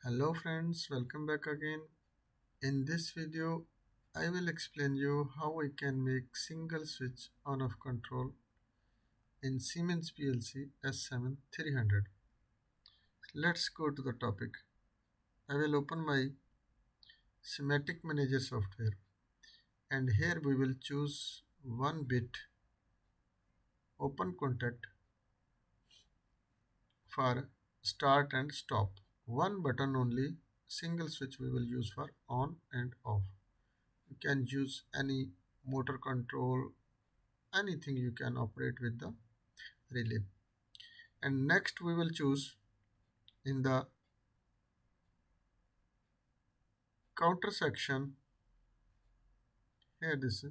Hello friends, welcome back again. In this video, I will explain you how we can make single switch on off control in Siemens PLC S7-300. Let's go to the topic. I will open my schematic manager software and here we will choose 1 bit open contact for start and stop. One button only single switch we will use for on and off. You can use any motor control, anything you can operate with the relay. And next we will choose in the counter section here this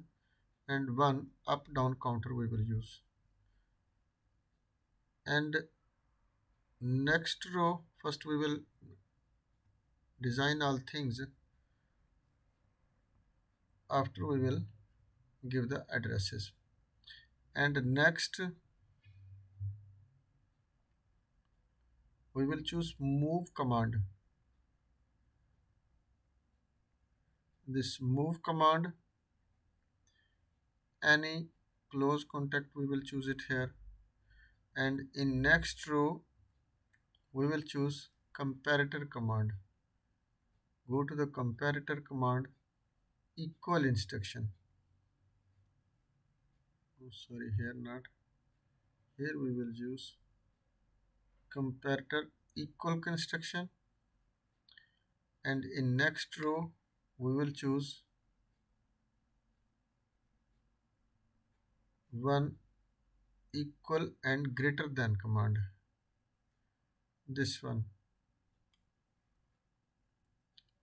and one up down counter we will use. And next row first we will design all things, after we will give the addresses. And next we will choose move command. This move command, any close contact we will choose it here. And in next row we will choose comparator command. Go to the comparator command, equal instruction. Oh, sorry, here not. Here we will use comparator equal construction. And in next row we will choose one equal and greater than command. This one,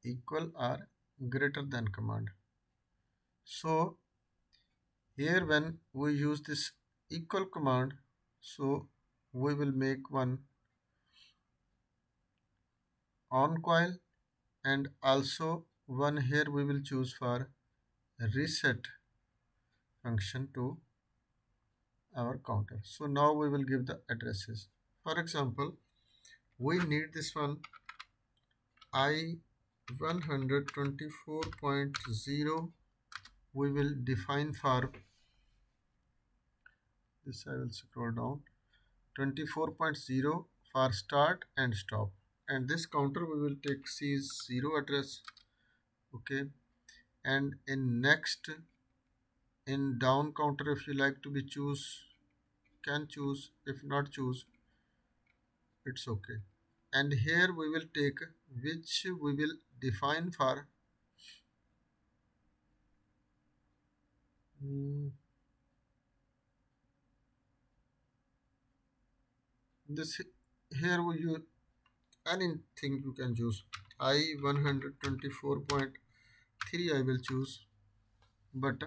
equal or greater than command. So here when we use this equal command, so we will make one on coil, and also one here we will choose for reset function to our counter. So now we will give the addresses. For example, we need this one I124.0. we will define for this. I will scroll down, 24.0 for start and stop. And this counter we will take C0 address. Okay. And in next, in down counter, if you like to be choose, can choose. If not choose, it's okay. And here we will take which we will define for this. Here we use anything you can choose. I124.3 I will choose, but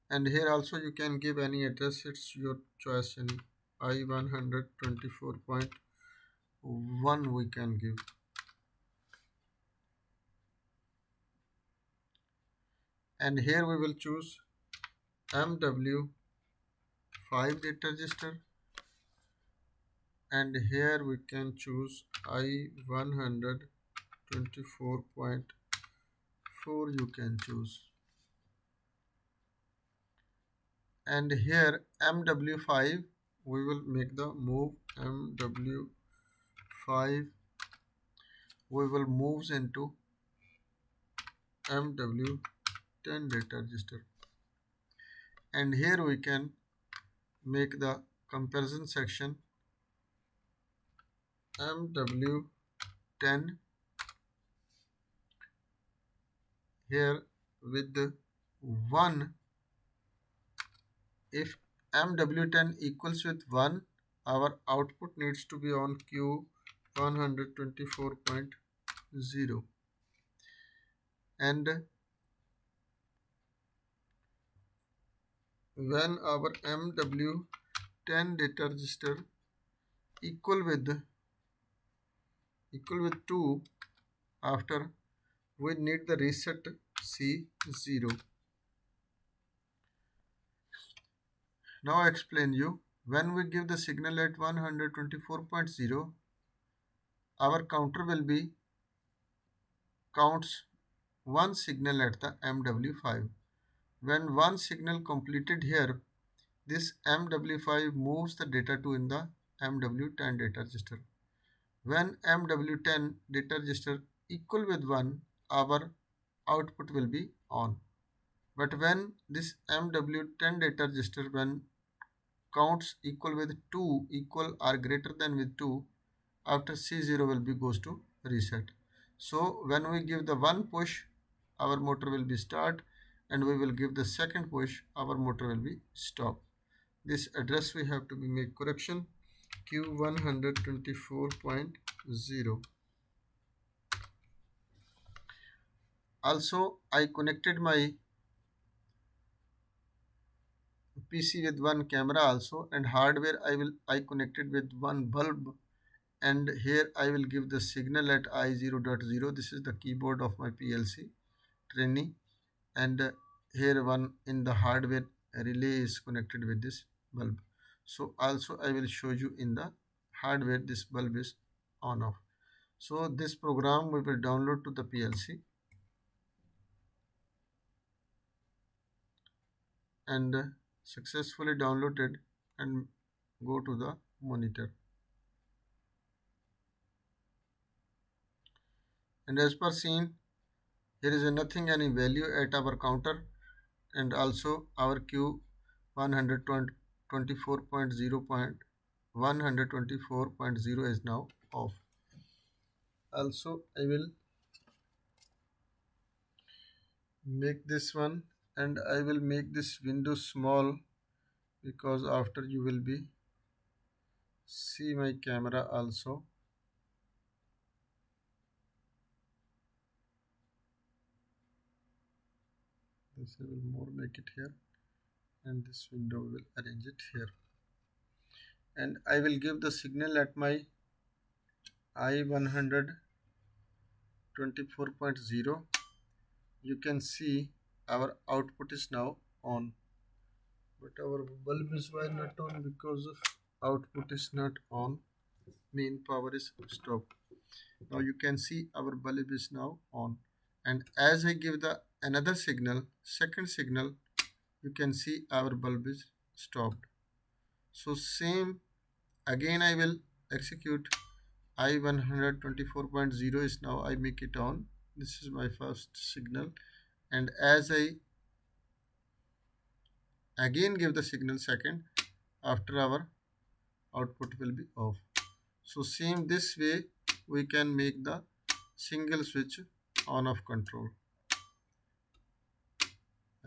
and here also you can give any address, it's your choice. In I124.1 we can give. And here we will choose MW5 data register, and here we can choose I124.4 you can choose. And here MW5 we will make the move. MW5 we will move into MW10 data register. And here we can make the comparison section MW10 here with the 1. If MW10 equals with 1, our output needs to be on Q124.0. And when our MW10 data register equal with 2, after we need the reset C0. Now I explain you. When we give the signal at 124.0, our counter will be counts one signal at the MW5. When one signal completed here, this MW5 moves the data to in the MW10 data register. When MW10 data register equal with 1, our output will be on. But when this MW10 data register when counts equal with 2 equal or greater than with 2, after C0 will be goes to reset. So when we give the one push, our motor will be start, and we will give the second push, our motor will be stop. This address we have to be make correction Q124.0. Also I connected my PC with one camera also, and hardware I connected with one bulb, and here I will give the signal at I0.0. This is the keyboard of my PLC trainee, and here one in the hardware relay is connected with this bulb. So also I will show you in the hardware this bulb is on off. So this program we will download to the PLC and successfully downloaded and go to the monitor. And as per seen, here is nothing any value at our counter, and also our Q 124.0 is now off. Also I will make this one, and I will make this window small because after you will be see my camera also. This I will more make it here, and this window will arrange it here, and I will give the signal at my I124.0. You can see our output is now on, but our bulb is why not on, because of output is not on, main power is stopped. Now you can see our bulb is now on, and as I give the another signal, second signal, you can see our bulb is stopped. So same again I will execute I124.0 is now I make it on. This is my first signal, and as I again give the signal second, after our output will be off. So same this way we can make the single switch on off control,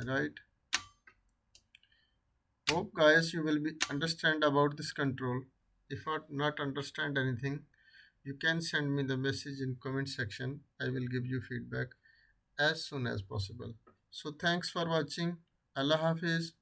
right? Hope guys you will be understand about this control. If I not understand anything, you can send me the message in comment section. I will give you feedback as soon as possible. So thanks for watching. Allah Hafiz.